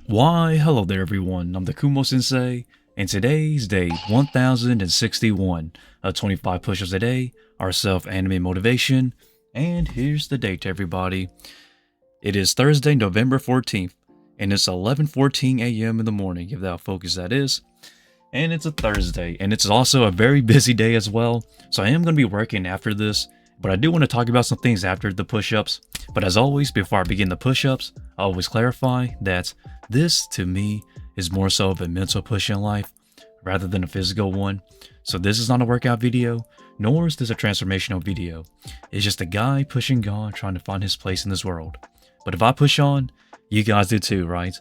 Why, hello there everyone, I'm the Kumo Sensei, and today's day 1061 of 25 push-ups a day, our self-anime motivation, and here's the date everybody. It is Thursday, November 14th, and it's 11:14 a.m. in the morning, if that focus that is. And it's a Thursday, and it's also a very busy day as well, so I am going to be working after this, but I do want to talk about some things after the push-ups. But as always, before I begin the push-ups, I always clarify that this, to me, is more so of a mental push in life, rather than a physical one. So this is not a workout video, nor is this a transformational video. It's just a guy pushing on, trying to find his place in this world. But if I push on, you guys do too, right?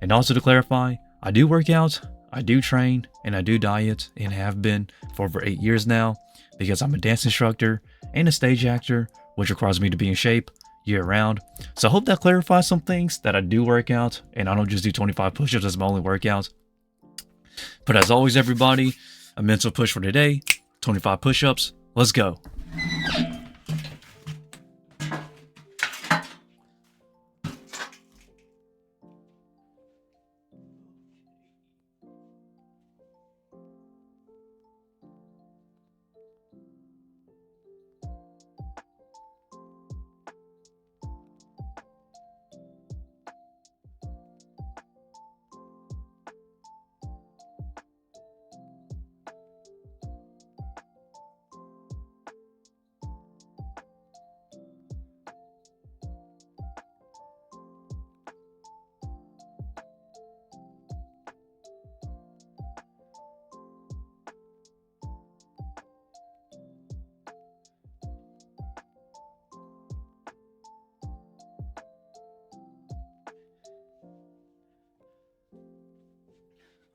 And also to clarify, I do work out, I do train, and I do diet, and have been for over 8 years now, because I'm a dance instructor and a stage actor, which requires me to be in shape year round. So I hope that clarifies some things, that I do work out, and I don't just do 25 push-ups as my only workout. But as always everybody, a mental push for today, 25 push-ups, let's go.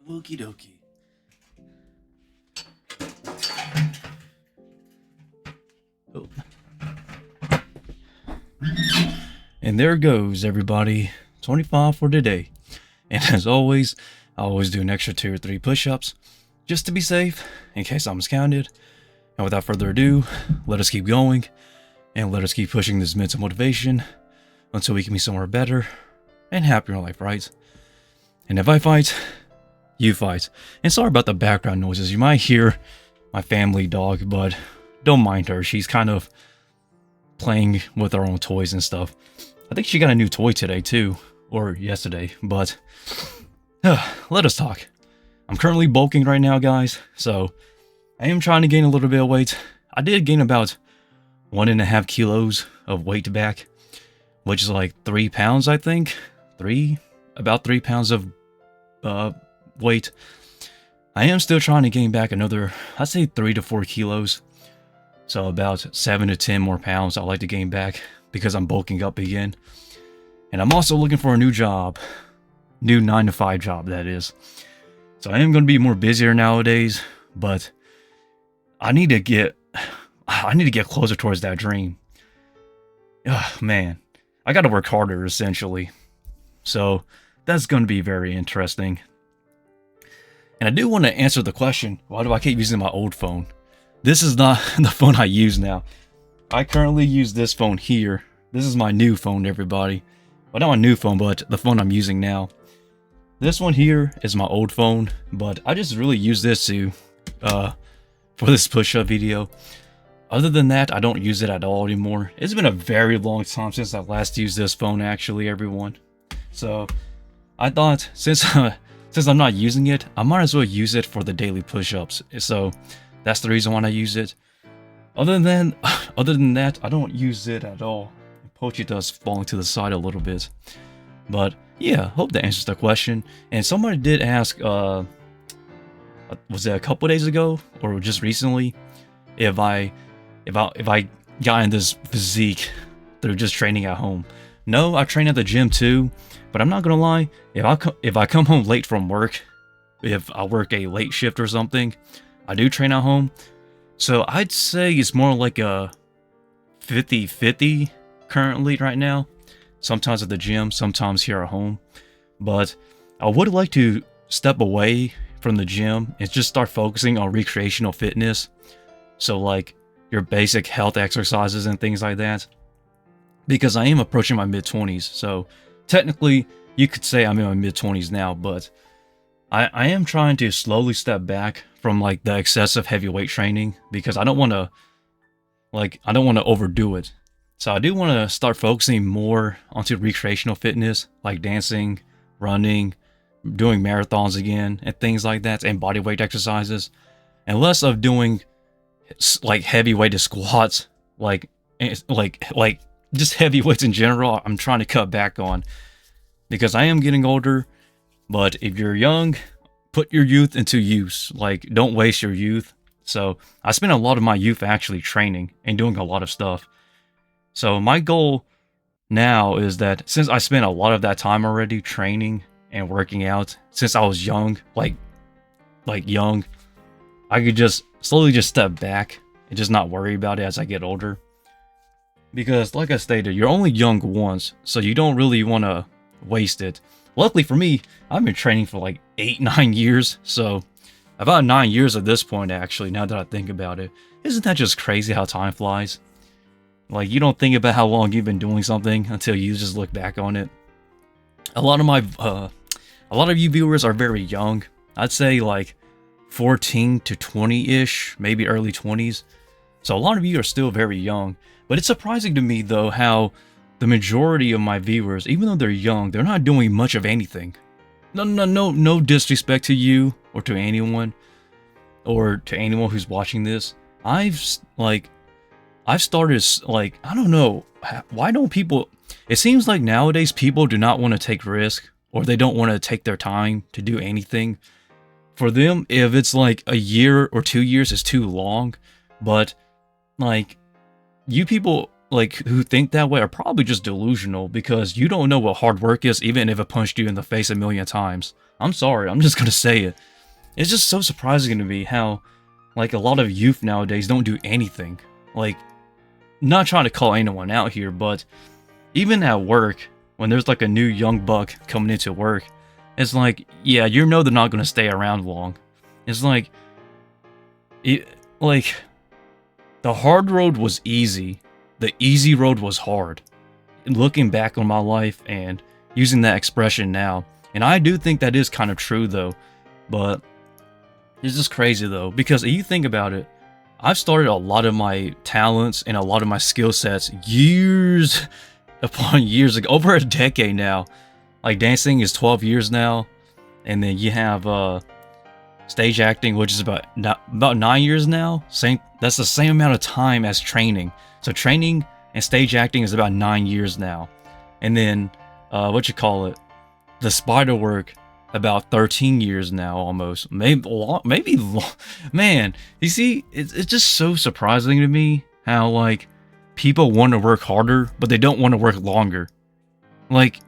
Okie dokie. Oh. And there goes everybody, 25 for today. And as always, I always do an extra 2 or 3 push-ups, just to be safe, in case I miscounted. And without further ado, let us keep going, and let us keep pushing this mental motivation, until we can be somewhere better, and happier in life, right? And if I fight, you fight. And sorry about the background noises. You might hear my family dog, but don't mind her. She's kind of playing with her own toys and stuff. I think she got a new toy today too, or yesterday, but let us talk. I'm currently bulking right now, guys, so I am trying to gain a little bit of weight. I did gain about 1.5 kilos of weight back, which is like 3 pounds, I think. About 3 pounds of weight. I am still trying to gain back another, I'd say 3 to 4 kilos. So about 7 to 10 more pounds I'd like to gain back, because I'm bulking up again. And I'm also looking for a new job. New 9 to 5 job, that is. So I am going to be more busier nowadays, but I need to get closer towards that dream. Ugh, man, I got to work harder essentially. So that's going to be very interesting. And I do want to answer the question, why do I keep using my old phone? This is not the phone I use now. I currently use this phone here. This is my new phone, everybody. Well, not my new phone, but the phone I'm using now. This one here is my old phone, but I just really use this to, for this push-up video. Other than that, I don't use it at all anymore. It's been a very long time since I last used this phone, actually, everyone. So I thought, since I'm not using it, I might as well use it for the daily push-ups. So that's the reason why I use it. Other than that, I don't use it at all. Pochi does falling to the side a little bit. But yeah, hope that answers the question. And somebody did ask, was it a couple days ago or just recently, if I got in this physique through just training at home. No, I train at the gym too, but I'm not gonna lie, if I come home late from work, if I work a late shift or something, I do train at home. So I'd say it's more like a 50-50 currently right now. Sometimes at the gym, sometimes here at home. But I would like to step away from the gym and just start focusing on recreational fitness. So like your basic health exercises and things like that. Because I am approaching my mid-20s, so technically you could say I'm in my mid-20s now, but I am trying to slowly step back from like the excessive heavyweight training because I don't want to overdo it. So I do want to start focusing more onto recreational fitness, like dancing, running, doing marathons again, and things like that, and bodyweight exercises, and less of doing like heavy-weighted squats, like just heavy weights in general. I'm trying to cut back on because I am getting older. But if you're young, put your youth into use. Like, don't waste your youth. So I spent a lot of my youth actually training and doing a lot of stuff. So my goal now is that since I spent a lot of that time already training and working out since I was young, like young, I could just slowly just step back and just not worry about it as I get older. Because like I stated, you're only young once, so you don't really want to waste it. Luckily for me, I've been training for like 8-9 years, so about 9 years at this point actually, now that I think about it. Isn't that just crazy how time flies? Like, you don't think about how long you've been doing something until you just look back on it. A lot of you viewers are very young. I'd say like 14 to 20-ish, maybe early 20s. So a lot of you are still very young. But it's surprising to me though how the majority of my viewers, even though they're young, they're not doing much of anything. No disrespect to you or to anyone who's watching this. I've started, like, I don't know, why don't people, it seems like nowadays people do not want to take risk, or they don't want to take their time to do anything. For them, if it's like a year or 2 years is too long, but like, you people like who think that way are probably just delusional because you don't know what hard work is, even if it punched you in the face a million times. I'm sorry, I'm just gonna say it. It's just so surprising to me how like a lot of youth nowadays don't do anything. Like, not trying to call anyone out here, but even at work, when there's like a new young buck coming into work, it's like, yeah, you know they're not gonna stay around long. It's like, the hard road was easy. The easy road was hard. Looking back on my life and using that expression now, and I do think that is kind of true though, but it's just crazy though, because if you think about it, I've started a lot of my talents and a lot of my skill sets years upon years ago, over a decade now. Like dancing is 12 years now, and then you have stage acting, which is about 9 years now. That's the same amount of time as training. So training and stage acting is about 9 years now. And then, the spider work, about 13 years now almost. Maybe man, you see, it's just so surprising to me how, like, people want to work harder, but they don't want to work longer. Like,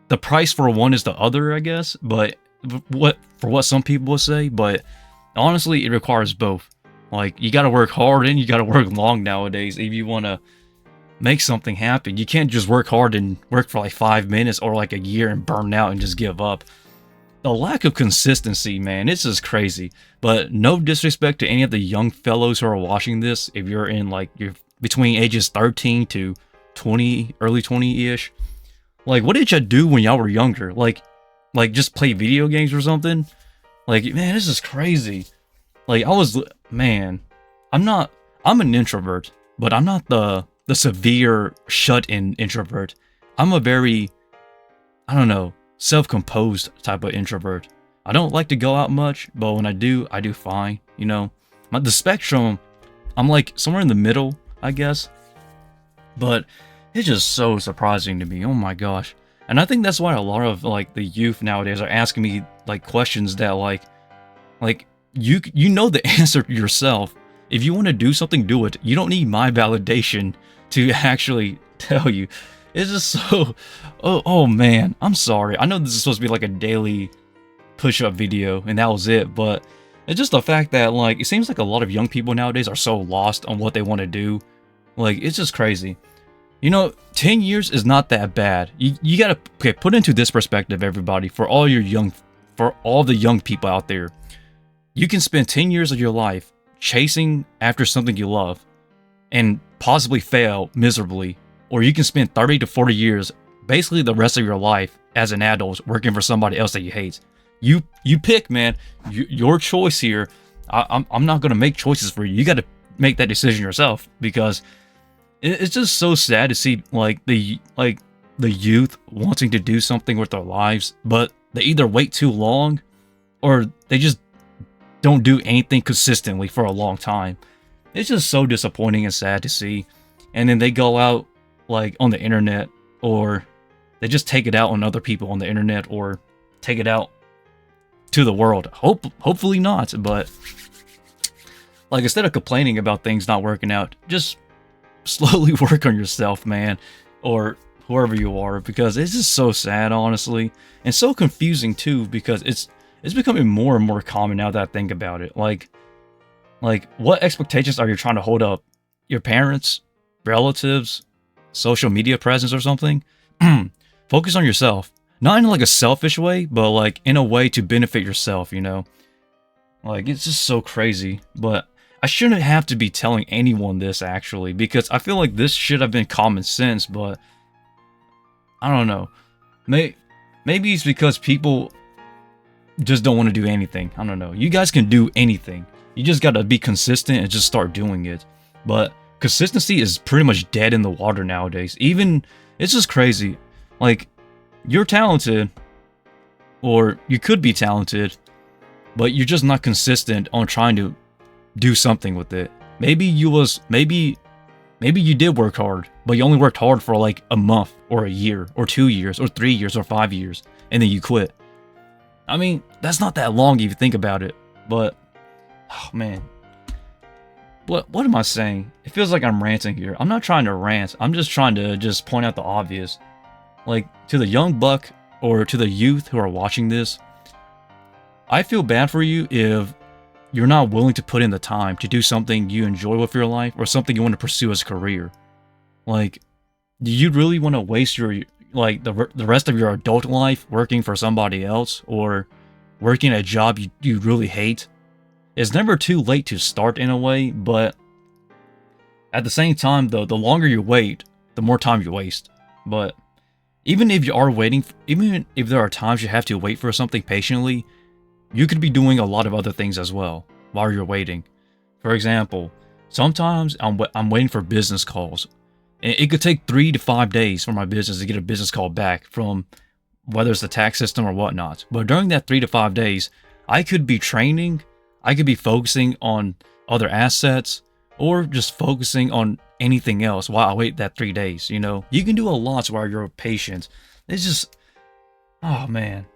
the price for one is the other, I guess, but what some people will say, but honestly, it requires both. Like, you gotta work hard and you gotta work long nowadays if you want to make something happen. You can't just work hard and work for like 5 minutes or like a year and burn out and just give up. The lack of consistency, man, it's just crazy. But no disrespect to any of the young fellows who are watching this. If you're in like, you're between ages 13 to 20, early 20-ish. Like, what did you do when y'all were younger? Like just play video games or something? Like, man, this is crazy. Like, I'm an introvert, but I'm not the severe shut-in introvert. I'm a very, I don't know, self-composed type of introvert. I don't like to go out much, but when I do fine, you know? The spectrum, I'm like somewhere in the middle, I guess. But it's just so surprising to me, oh my gosh. And I think that's why a lot of like the youth nowadays are asking me like questions that like you know the answer yourself. If you want to do something, do it. You don't need my validation to actually tell you. It's just so, oh man, I'm sorry. I know this is supposed to be like a daily push-up video and that was it, but it's just the fact that like it seems like a lot of young people nowadays are so lost on what they want to do. Like, it's just crazy. You know, 10 years is not that bad. You gotta put into this perspective, everybody, for all the young people out there. You can spend 10 years of your life chasing after something you love and possibly fail miserably, or you can spend 30 to 40 years, basically the rest of your life, as an adult working for somebody else that you hate. You pick, man. Your choice here. I'm not gonna make choices for you. You got to make that decision yourself, because it's just so sad to see like the youth wanting to do something with their lives, but they either wait too long or they just don't do anything consistently for a long time. It's just so disappointing and sad to see. And then they go out like on the internet, or they just take it out on other people on the internet, or take it out to the world. Hopefully not, but like, instead of complaining about things not working out, just slowly work on yourself, man, or whoever you are, because it's just so sad, honestly, and so confusing too, because it's becoming more and more common now that I think about it. Like what expectations are you trying to hold up? Your parents, relatives, social media presence, or something? Focus on yourself. Not in like a selfish way, but like in a way to benefit yourself, you know? Like, it's just so crazy. But I shouldn't have to be telling anyone this, actually, because I feel like this should have been common sense, but I don't know. Maybe it's because people just don't want to do anything. I don't know. You guys can do anything. You just gotta be consistent and just start doing it. But consistency is pretty much dead in the water nowadays. Even, it's just crazy. Like, you're talented, or you could be talented, but you're just not consistent on trying to do something with it. Maybe you did work hard, but you only worked hard for like a month, or a year, or 2 years, or 3 years, or 5 years, and then you quit. I mean, that's not that long if you think about it, but, oh man. What am I saying? It feels like I'm ranting here. I'm not trying to rant. I'm just trying to just point out the obvious. Like, to the young buck, or to the youth who are watching this, I feel bad for you if you're not willing to put in the time to do something you enjoy with your life, or something you want to pursue as a career. Like, do you really want to waste your, like, the rest of your adult life working for somebody else, or working a job you really hate? It's never too late to start, in a way, but at the same time, though, the longer you wait, the more time you waste. But even if you are waiting, even if there are times you have to wait for something patiently, you could be doing a lot of other things as well while you're waiting. For example, sometimes I'm waiting for business calls. And it could take 3 to 5 days for my business to get a business call back from whether it's the tax system or whatnot. But during that 3 to 5 days, I could be training, I could be focusing on other assets, or just focusing on anything else while I wait that 3 days, you know? You can do a lot while you're patient. It's just, oh man.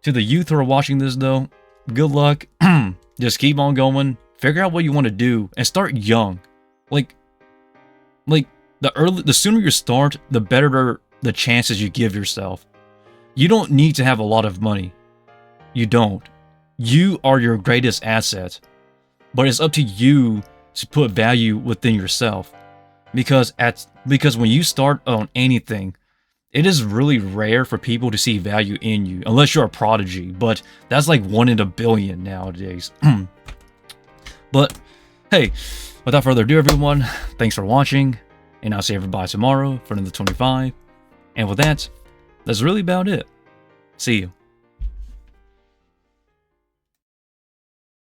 To the youth who are watching this though, good luck. Just keep on going, figure out what you want to do, and start young. Like the sooner you start, the better the chances you give yourself. You don't need to have a lot of money. You don't. You are your greatest asset. But it's up to you to put value within yourself. Because when you start on anything, it is really rare for people to see value in you, unless you're a prodigy, but that's like 1 in a billion nowadays. But hey, without further ado, everyone, thanks for watching, and I'll see everybody tomorrow for another 25. And with that, that's really about it. See you.